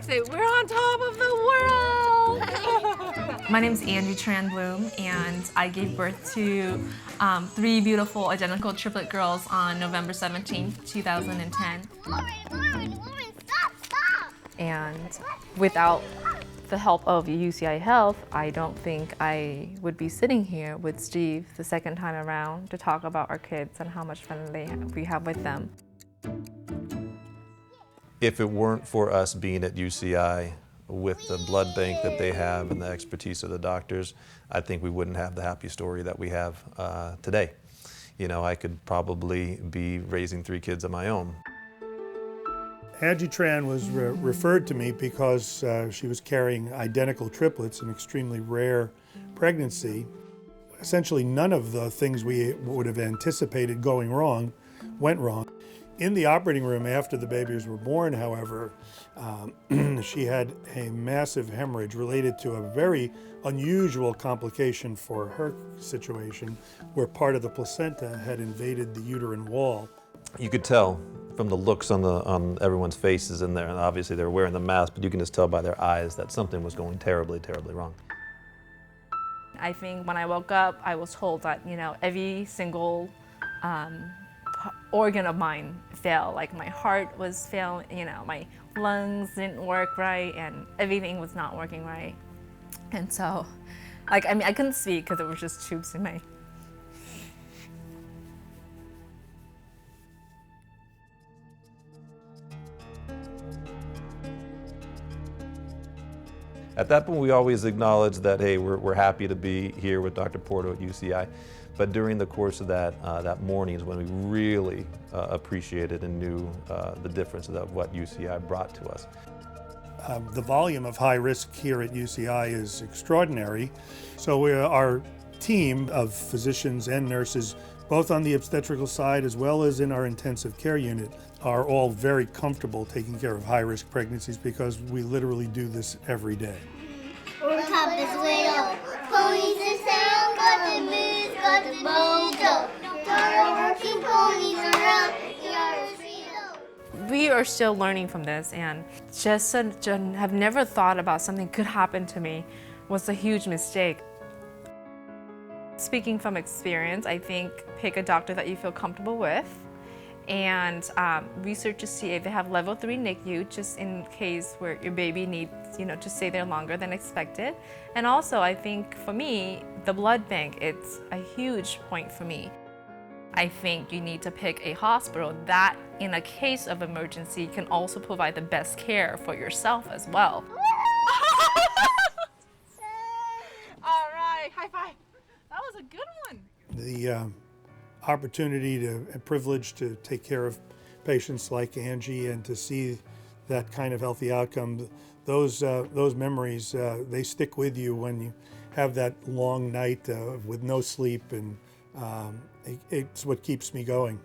Say, we're on top of the world! My name's Angie Tran-Bloom, and I gave birth to 3 beautiful identical triplet girls on November 17th, 2010. Lauren, stop! And without the help of UC Irvine Health, I don't think I would be sitting here with Steve the second time around to talk about our kids and how much fun we have with them. If it weren't for us being at UCI with the blood bank that they have and the expertise of the doctors, I think we wouldn't have the happy story that we have today. You know, I could probably be raising 3 kids of my own. Angie Tran was referred to me because she was carrying identical triplets, an extremely rare pregnancy. Essentially, none of the things we would have anticipated going wrong went wrong. In the operating room after the babies were born, however, she had a massive hemorrhage related to a very unusual complication for her situation, where part of the placenta had invaded the uterine wall. You could tell from the looks on everyone's faces in there, and obviously they were wearing the mask, but you can just tell by their eyes that something was going terribly, terribly wrong. I think when I woke up, I was told that, you know, every single organ of mine failed. Like my heart was failing, you know, my lungs didn't work right, and everything was not working right. And so, like, I mean, I couldn't speak because there were just tubes in my. At that point, we always acknowledge that, hey, we're happy to be here with Dr. Porto at UCI. But during the course of that morning is when we really appreciated and knew the difference of what UCI brought to us. The volume of high risk here at UCI is extraordinary. So our team of physicians and nurses, both on the obstetrical side as well as in our intensive care unit, are all very comfortable taking care of high risk pregnancies because we literally do this every day. On top is little, ponies in sound, got the moves, got the mojo. Darn working ponies around, We are still learning from this, and just to have never thought about something could happen to me was a huge mistake. Speaking from experience, I think pick a doctor that you feel comfortable with, and research to see if they have level 3 NICU, just in case where your baby needs, you know, to stay there longer than expected. And also, I think for me, the blood bank, it's a huge point for me. I think you need to pick a hospital that, in a case of emergency, can also provide the best care for yourself as well. All right, high five. That was a good one. The opportunity and privilege to take care of patients like Angie and to see that kind of healthy outcome, those memories, they stick with you when you have that long night with no sleep, and it's what keeps me going.